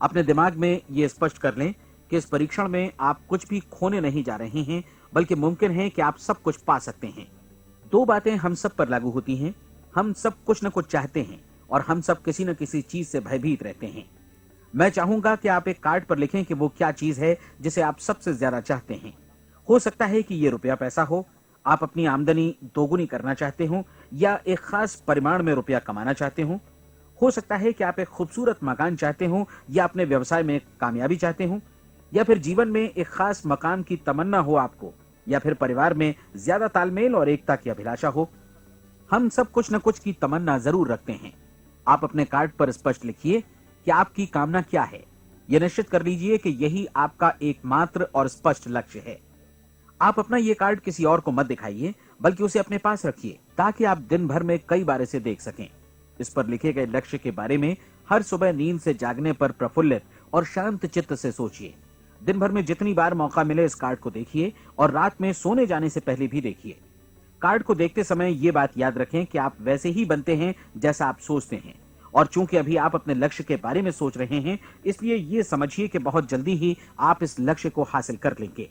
Speaker 1: अपने दिमाग में यह स्पष्ट कर लें कि इस परीक्षण में आप कुछ भी खोने नहीं जा रहे हैं, बल्कि मुमकिन है कि आप सब कुछ पा सकते हैं। दो बातें हम सब पर लागू होती हैं। हम सब कुछ न कुछ चाहते हैं और हम सब किसी न किसी चीज से भयभीत रहते हैं। मैं चाहूंगा कि आप एक कार्ड पर लिखें कि वो क्या चीज है जिसे आप सबसे ज्यादा चाहते हैं। हो सकता है कि ये रुपया पैसा हो, आप अपनी आमदनी दोगुनी करना चाहते हो, या एक खास परिमाण में रुपया कमाना चाहते हो सकता है कि आप एक खूबसूरत मकान चाहते हो, या अपने व्यवसाय में कामयाबी चाहते हो, या फिर जीवन में एक खास मकाम की तमन्ना हो आपको, या फिर परिवार में ज्यादा तालमेल और एकता की अभिलाषा हो। हम सब कुछ न कुछ की तमन्ना जरूर रखते हैं। आप अपने कार्ड पर स्पष्ट लिखिए कि आपकी कामना क्या है। यह निश्चित कर लीजिए कि यही आपका एकमात्र और स्पष्ट लक्ष्य है। आप अपना ये कार्ड किसी और को मत दिखाइए, बल्कि उसे अपने पास रखिए ताकि आप दिन भर में कई बार इसे देख सकें। इस पर लिखे गए लक्ष्य के बारे में हर सुबह नींद से जागने पर प्रफुल्लित और शांत चित्त से सोचिए। दिन भर में जितनी बार मौका मिले इस कार्ड को देखिए और रात में सोने जाने से पहले भी देखिए। कार्ड को देखते समय ये बात याद रखें कि आप वैसे ही बनते हैं जैसा आप सोचते हैं। और चूंकि अभी आप अपने लक्ष्य के बारे में सोच रहे हैं, इसलिए ये समझिए कि बहुत जल्दी ही आप इस लक्ष्य को हासिल कर लेंगे।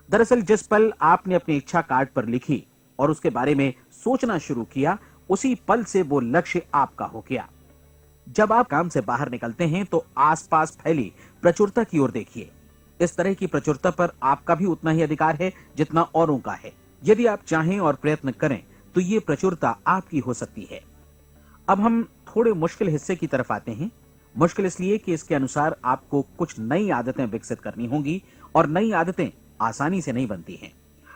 Speaker 1: दरअसल जिस पल आपने अपनी इच्छा कार्ड पर लिखी और उसके बारे में सोचना शुरू किया, उसी पल से वो लक्ष्य आपका हो गया। जब आप काम से बाहर निकलते हैं तो आसपास फैली प्रचुरता की ओर देखिए। इस तरह की प्रचुरता पर आपका भी उतना ही अधिकार है जितना औरों का है। यदि आप चाहें और प्रयत्न करें तो ये प्रचुरता आपकी हो सकती है। अब हम थोड़े मुश्किल हिस्से की तरफ आते हैं। मुश्किल इसलिए कि इसके अनुसार आपको कुछ नई आदतें विकसित करनी होंगी और नई आदतें आसानी से नहीं बनती हैं,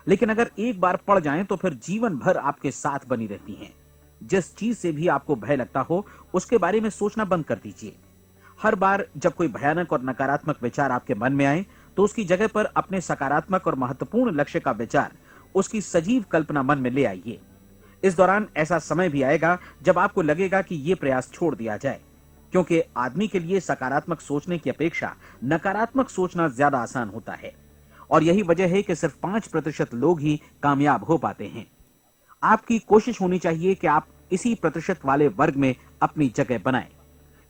Speaker 1: लेकिन अगर एक बार पड़ जाएं तो फिर जीवन भर आपके साथ बनी रहती हैं। जिस चीज से भी आपको भय लगता हो उसके बारे में सोचना बंद कर दीजिए। हर बार जब कोई भयानक और नकारात्मक विचार आपके मन में आए तो उसकी जगह पर अपने सकारात्मक और महत्वपूर्ण लक्ष्य का विचार, उसकी सजीव कल्पना मन में ले आइए। इस दौरान ऐसा समय भी आएगा जब आपको लगेगा कि यह प्रयास छोड़ दिया जाए, क्योंकि आदमी के लिए सकारात्मक सोचने की अपेक्षा नकारात्मक सोचना ज्यादा आसान होता है। और यही वजह है कि सिर्फ 5% लोग ही कामयाब हो पाते हैं। आपकी कोशिश होनी चाहिए कि आप इसी प्रतिशत वाले वर्ग में अपनी जगह बनाएं।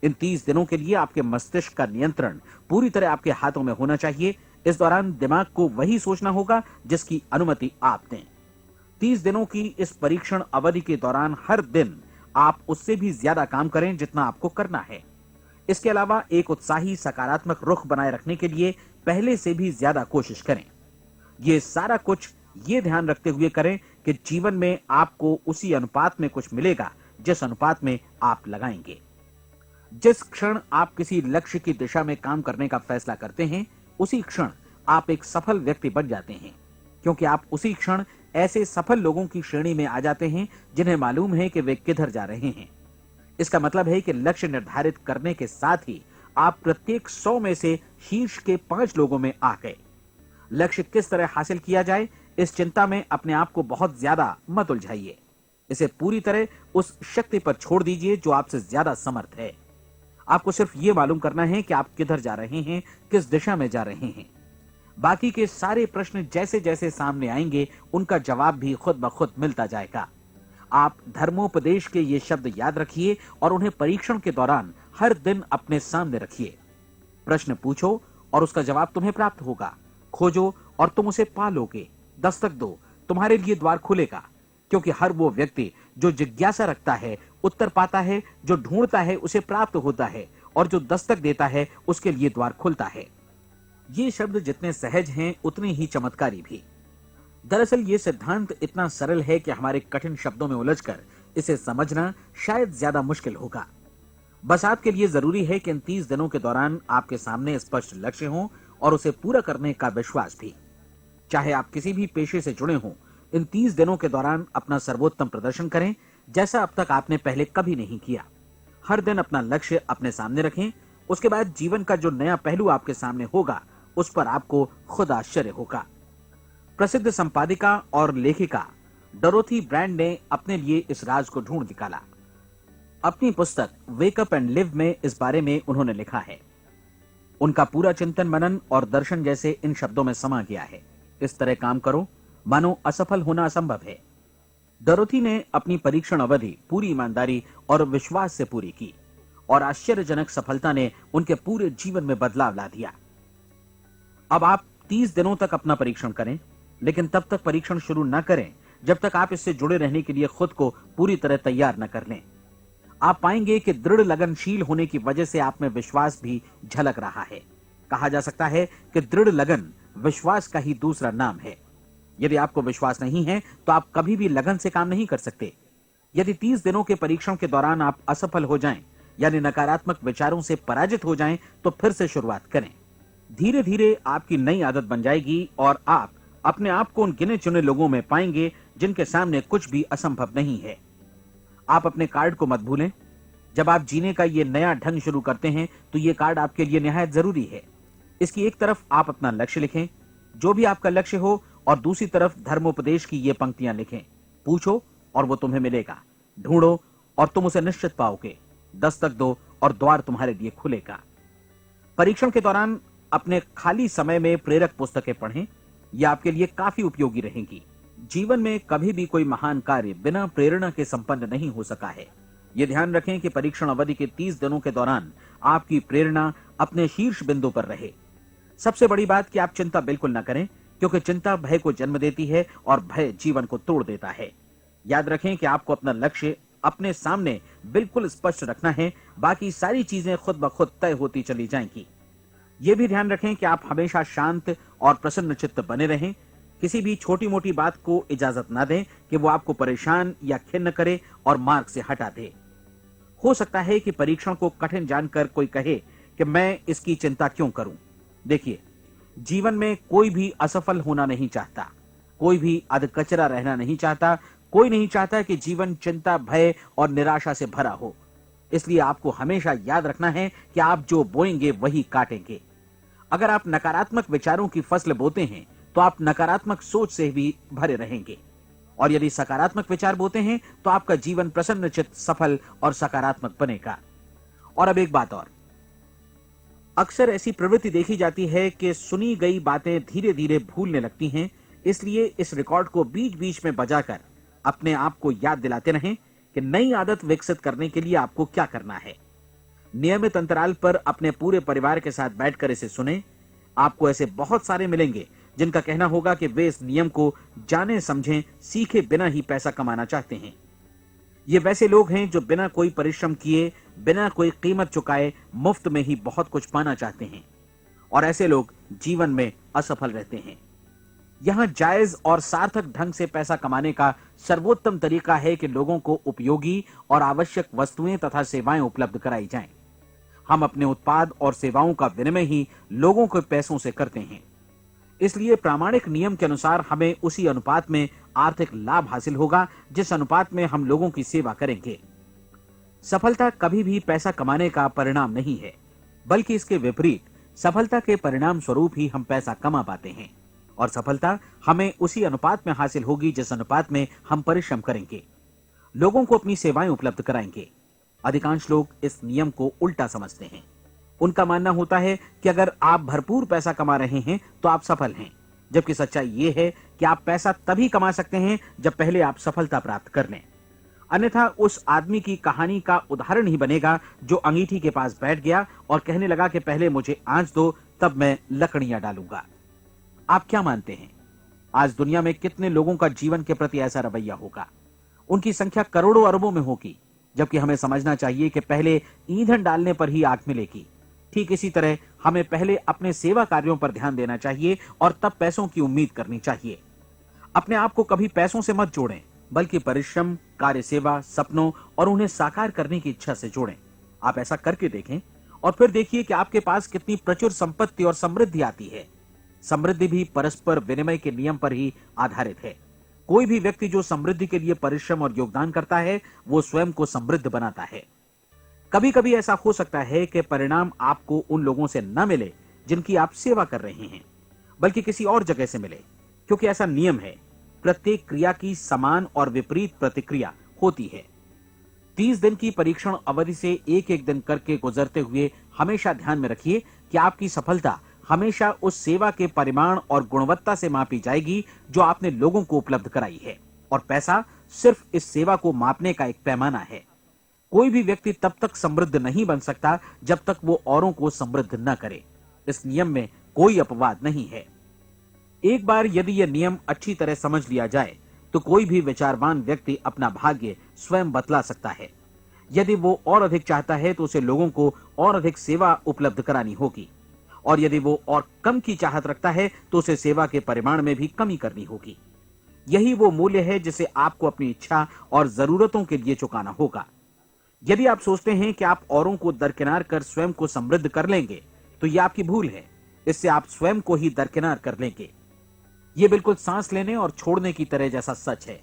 Speaker 1: इन 30 दिनों के लिए आपके मस्तिष्क का नियंत्रण पूरी तरह आपके हाथों में होना चाहिए। इस दौरान दिमाग को वही सोचना होगा जिसकी अनुमति आप दें। 30 दिनों की इस परीक्षण अवधि के दौरान हर दिन आप उससे भी ज्यादा काम करें जितना आपको करना है। इसके अलावा एक उत्साही सकारात्मक रुख बनाए रखने के लिए पहले से भी ज्यादा कोशिश करें। ये सारा कुछ ये ध्यान रखते हुए करें कि जीवन में आपको उसी अनुपात में कुछ मिलेगा जिस अनुपात में आप लगाएंगे। जिस क्षण आप किसी लक्ष्य की दिशा में काम करने का फैसला करते हैं, उसी क्षण आप एक सफल व्यक्ति बन जाते हैं, क्योंकि आप उसी क्षण ऐसे सफल लोगों की श्रेणी में आ जाते हैं जिन्हें मालूम है कि वे किधर जा रहे हैं। इसका मतलब है कि लक्ष्य निर्धारित करने के साथ ही आप प्रत्येक 100 में से शीर्ष के 5 लोगों में आ गए। लक्ष्य किस तरह हासिल किया जाए, इस चिंता में अपने आप को बहुत ज्यादा मत उलझाइए। इसे पूरी तरह उस शक्ति पर छोड़ दीजिए जो आपसे ज्यादा समर्थ है। आपको सिर्फ ये मालूम करना है कि आप किधर जा रहे हैं, किस दिशा में जा रहे हैं। बाकी के सारे प्रश्न जैसे जैसे सामने आएंगे उनका जवाब भी खुद ब खुद मिलता जाएगा। आप धर्मोपदेश के ये शब्द याद रखिए और उन्हें परीक्षण के दौरान हर दिन अपने सामने रखिए। प्रश्न पूछो और उसका जवाब तुम्हें प्राप्त होगा। खोजो और तुम उसे पा लोगे। दस्तक दो, तुम्हारे लिए द्वार खुलेगा, क्योंकि हर वो व्यक्ति जो जिज्ञासा रखता है उत्तर पाता है, जो ढूंढता है उसे प्राप्त होता है, और जो दस्तक देता है उसके लिए द्वार खुलता है। ये शब्द जितने सहज हैं उतने ही चमत्कारी भी। दरअसल ये सिद्धांत इतना सरल है कि हमारे कठिन शब्दों में उलझकर इसे समझना शायद ज्यादा मुश्किल होगा। बस आपके लिए जरूरी है कि इन 30 दिनों के दौरान आपके सामने स्पष्ट लक्ष्य हो और उसे पूरा करने का विश्वास भी। चाहे आप किसी भी पेशे से जुड़े हों, इन 30 दिनों के दौरान अपना सर्वोत्तम प्रदर्शन करें, जैसा अब तक आपने पहले कभी नहीं किया। हर दिन अपना लक्ष्य अपने सामने रखें। उसके बाद जीवन का जो नया पहलू आपके सामने होगा उस पर आपको खुद आश्चर्य होगा। प्रसिद्ध संपादिका और लेखिका डोरोथी ब्रैंड ने अपने लिए इस राज को ढूंढ निकाला। अपनी पुस्तक वेक अप एंड लिव में इस बारे में उन्होंने लिखा है। उनका पूरा चिंतन मनन और दर्शन जैसे इन शब्दों में समा गया है। इस तरह काम करो मानो असफल होना असंभव है। डोरोथी ने अपनी परीक्षण अवधि पूरी ईमानदारी और विश्वास से पूरी की और आश्चर्यजनक सफलता ने उनके पूरे जीवन में बदलाव ला दिया। अब आप 30 दिनों तक अपना परीक्षण करें, लेकिन तब तक परीक्षण शुरू न करें जब तक आप इससे जुड़े रहने के लिए खुद को पूरी तरह तैयार न कर लें। आप पाएंगे कि दृढ़ लगनशील होने की वजह से आप में विश्वास भी झलक रहा है। कहा जा सकता है कि दृढ़ लगन विश्वास का ही दूसरा नाम है। यदि आपको विश्वास नहीं है तो आप कभी भी लगन से काम नहीं कर सकते। यदि 30 दिनों के परीक्षण के दौरान आप असफल हो जाएं, यानी नकारात्मक विचारों से पराजित हो जाएं, तो फिर से शुरुआत करें। धीरे धीरे आपकी नई आदत बन जाएगी और आप अपने आप को उन गिने चुने लोगों में पाएंगे जिनके सामने कुछ भी असंभव नहीं है। आप अपने कार्ड को मत भूलें। जब आप जीने का ये नया ढंग शुरू करते हैं तो ये कार्ड आपके लिए निहायत जरूरी है। इसकी एक तरफ आप अपना लक्ष्य लिखें, जो भी आपका लक्ष्य हो, और दूसरी तरफ धर्मोपदेश की ये पंक्तियां लिखें। पूछो और वो तुम्हें मिलेगा, ढूंढो और तुम उसे निश्चित पाओगे, दस्तक दो और द्वार तुम्हारे लिए खुलेगा। परीक्षण के दौरान अपने खाली समय में प्रेरक पुस्तकें पढ़ें। ये आपके लिए काफी उपयोगी रहेंगी। जीवन में कभी भी कोई महान कार्य बिना प्रेरणा के संपन्न नहीं हो सका है। ये ध्यान रखें कि परीक्षण अवधि के 30 दिनों के दौरान आपकी प्रेरणा अपने शीर्ष बिंदु पर रहे। सबसे बड़ी बात कि आप चिंता बिल्कुल न करें, क्योंकि चिंता भय को जन्म देती है और भय जीवन को तोड़ देता है। याद रखें कि आपको अपना लक्ष्य अपने सामने बिल्कुल स्पष्ट रखना है, बाकी सारी चीजें खुद ब खुद तय होती चली जाएंगी। यह भी ध्यान रखें कि आप हमेशा शांत और प्रसन्न चित्त बने रहें। किसी भी छोटी मोटी बात को इजाजत ना दें कि वो आपको परेशान या खिन्न करे और मार्ग से हटा दे। हो सकता है कि परीक्षण को कठिन जानकर कोई कहे कि मैं इसकी चिंता क्यों करूं। देखिए, जीवन में कोई भी असफल होना नहीं चाहता, कोई भी अधकचरा रहना नहीं चाहता, कोई नहीं चाहता कि जीवन चिंता, भय और निराशा से भरा हो। इसलिए आपको हमेशा याद रखना है कि आप जो बोएंगे वही काटेंगे। अगर आप नकारात्मक विचारों की फसल बोते हैं तो आप नकारात्मक सोच से भी भरे रहेंगे, और यदि सकारात्मक विचार बोते हैं तो आपका जीवन प्रसन्नचित्त, सफल और सकारात्मक बनेगा। और अब एक बात और, अक्सर ऐसी प्रवृत्ति देखी जाती है कि सुनी गई बातें धीरे धीरे भूलने लगती हैं। इसलिए इस रिकॉर्ड को बीच बीच में बजाकर अपने आप को याद दिलाते रहें कि नई आदत विकसित करने के लिए आपको क्या करना है। नियमित अंतराल पर अपने पूरे परिवार के साथ बैठकर इसे सुने। आपको ऐसे बहुत सारे मिलेंगे जिनका कहना होगा कि वे इस नियम को जाने समझें सीखे बिना ही पैसा कमाना चाहते हैं। ये वैसे लोग हैं जो बिना कोई परिश्रम किए, बिना कोई कीमत चुकाए मुफ्त में ही बहुत कुछ पाना चाहते हैं, और ऐसे लोग जीवन में असफल रहते हैं। यहां जायज और सार्थक ढंग से पैसा कमाने का सर्वोत्तम तरीका है कि लोगों को उपयोगी और आवश्यक वस्तुएं तथा सेवाएं उपलब्ध कराई जाएं। हम अपने उत्पाद और सेवाओं का विनिमय ही लोगों के पैसों से करते हैं। इसलिए प्रामाणिक नियम के अनुसार हमें उसी अनुपात में आर्थिक लाभ हासिल होगा जिस अनुपात में हम लोगों की सेवा करेंगे। सफलता कभी भी पैसा कमाने का परिणाम नहीं है, बल्कि इसके विपरीत सफलता के परिणाम स्वरूप ही हम पैसा कमा पाते हैं, और सफलता हमें उसी अनुपात में हासिल होगी जिस अनुपात में हम परिश्रम करेंगे, लोगों को अपनी सेवाएं उपलब्ध कराएंगे। अधिकांश लोग इस नियम को उल्टा समझते हैं। उनका मानना होता है कि अगर आप भरपूर पैसा कमा रहे हैं तो आप सफल हैं, जबकि सच्चाई यह है कि आप पैसा तभी कमा सकते हैं जब पहले आप सफलता प्राप्त कर लें। अन्यथा उस आदमी की कहानी का उदाहरण ही बनेगा जो अंगीठी के पास बैठ गया और कहने लगा कि पहले मुझे आंच दो, तब मैं लकड़ियां डालूंगा। आप क्या मानते हैं, आज दुनिया में कितने लोगों का जीवन के प्रति ऐसा रवैया होगा? उनकी संख्या करोड़ों अरबों में होगी, जबकि हमें समझना चाहिए कि पहले ईंधन डालने पर ही आग मिलेगी। ठीक इसी तरह हमें पहले अपने सेवा कार्यों पर ध्यान देना चाहिए और तब पैसों की उम्मीद करनी चाहिए। अपने आप को कभी पैसों से मत जोड़ें, बल्कि परिश्रम, कार्य सेवा, सपनों और उन्हें साकार करने की इच्छा से जोड़ें। आप ऐसा करके देखें और फिर देखिए कि आपके पास कितनी प्रचुर संपत्ति और समृद्धि आती है। समृद्धि भी परस्पर विनिमय के नियम पर ही आधारित है। कोई भी व्यक्ति जो समृद्धि के लिए परिश्रम और योगदान करता है, वो स्वयं को समृद्ध बनाता है। कभी कभी ऐसा हो सकता है कि परिणाम आपको उन लोगों से न मिले जिनकी आप सेवा कर रहे हैं, बल्कि किसी और जगह से मिले, क्योंकि ऐसा नियम है। प्रत्येक क्रिया की समान और विपरीत प्रतिक्रिया होती है। 30 दिन की परीक्षण अवधि से एक एक दिन करके गुजरते हुए हमेशा ध्यान में रखिए कि आपकी सफलता हमेशा उस सेवा के परिमाण और गुणवत्ता से मापी जाएगी जो आपने लोगों को उपलब्ध कराई है, और पैसा सिर्फ इस सेवा को मापने का एक पैमाना है। कोई भी व्यक्ति तब तक समृद्ध नहीं बन सकता जब तक वो औरों को समृद्ध न करे। इस नियम में कोई अपवाद नहीं है। एक बार यदि यह नियम अच्छी तरह समझ लिया जाए तो कोई भी विचारवान व्यक्ति अपना भाग्य स्वयं बतला सकता है। यदि वो और अधिक चाहता है तो उसे लोगों को और अधिक सेवा उपलब्ध करानी होगी, और यदि वो और कम की चाहत रखता है तो उसे सेवा के परिमाण में भी कमी करनी होगी। यही वो मूल्य है जिसे आपको अपनी इच्छा और जरूरतों के लिए चुकाना होगा। यदि आप सोचते हैं कि आप औरों को दरकिनार कर स्वयं को समृद्ध कर लेंगे तो यह आपकी भूल है। इससे आप स्वयं को ही दरकिनार कर लेंगे। यह बिल्कुल सांस लेने और छोड़ने की तरह जैसा सच है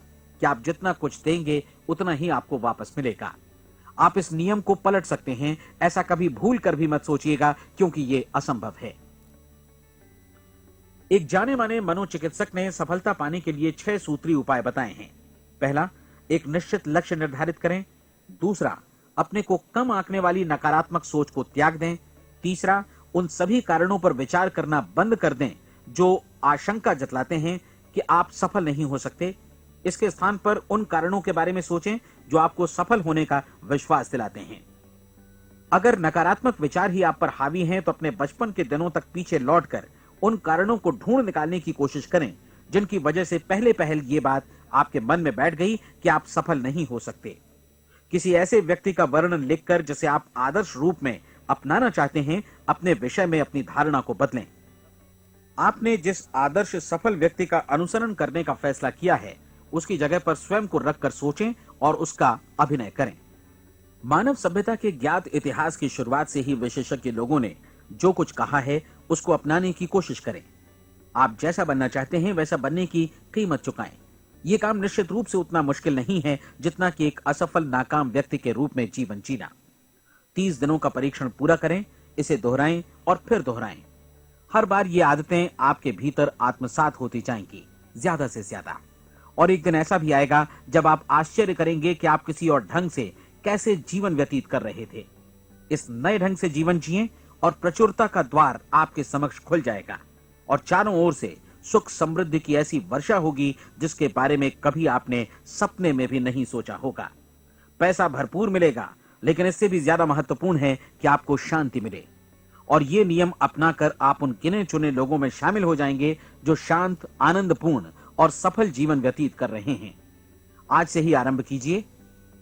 Speaker 1: कि आप जितना कुछ देंगे उतना ही आपको वापस मिलेगा। आप इस नियम को पलट सकते हैं, ऐसा कभी भूल कर भी मत सोचिएगा, क्योंकि यह असंभव है। एक जाने माने मनोचिकित्सक ने सफलता पाने के लिए 6 सूत्रीय उपाय बताए हैं। पहला, एक निश्चित लक्ष्य निर्धारित करें। दूसरा, अपने को कम आंकने वाली नकारात्मक सोच को त्याग दें। तीसरा, उन सभी कारणों पर विचार करना बंद कर दें जो आशंका जतलाते हैं कि आप सफल नहीं हो सकते। इसके स्थान पर उन कारणों के बारे में सोचें जो आपको सफल होने का विश्वास दिलाते हैं। अगर नकारात्मक विचार ही आप पर हावी हैं तो अपने बचपन के दिनों तक पीछे लौटकर उन कारणों को ढूंढ निकालने की कोशिश करें जिनकी वजह से पहले पहल ये बात आपके मन में बैठ गई कि आप सफल नहीं हो सकते। किसी ऐसे व्यक्ति का वर्णन लिखकर जिसे आप आदर्श रूप में अपनाना चाहते हैं, अपने विषय में अपनी धारणा को बदलें। आपने जिस आदर्श सफल व्यक्ति का अनुसरण करने का फैसला किया है, उसकी जगह पर स्वयं को रखकर सोचें और उसका अभिनय करें। मानव सभ्यता के ज्ञात इतिहास की शुरुआत से ही विशेषज्ञ लोगों ने जो कुछ कहा है उसको अपनाने की कोशिश करें। आप जैसा बनना चाहते हैं वैसा बनने की कीमत चुकाएं। यह काम निश्चित रूप से उतना मुश्किल नहीं है जितना कि एक असफल नाकाम व्यक्ति के रूप में जीवन जीना। 30 दिनों का परीक्षण पूरा करें, इसे दोहराएं और फिर दोहराएं। हर बार ये आदतें आपके भीतर आत्मसात होती जाएंगी, ज्यादा से ज्यादा। और एक दिन ऐसा भी आएगा जब आप आश्चर्य करेंगे कि आप किसी और ढंग से कैसे जीवन व्यतीत कर रहे थे। इस नए ढंग से जीवन जिएं और प्रचुरता का द्वार आपके समक्ष खुल जाएगा और चारों ओर से सुख समृद्धि की ऐसी वर्षा होगी जिसके बारे में कभी आपने सपने में भी नहीं सोचा होगा। पैसा भरपूर मिलेगा, लेकिन इससे भी ज्यादा महत्वपूर्ण है कि आपको शांति मिले। और ये नियम अपनाकर आप उन गिने चुने लोगों में शामिल हो जाएंगे जो शांत, आनंदपूर्ण और सफल जीवन व्यतीत कर रहे हैं। आज से ही आरंभ कीजिए।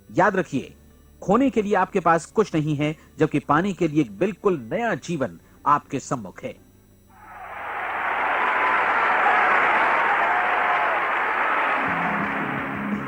Speaker 1: याद रखिए, खोने के लिए आपके पास कुछ नहीं है, जबकि पाने के लिए एक बिल्कुल नया जीवन आपके सम्मुख है।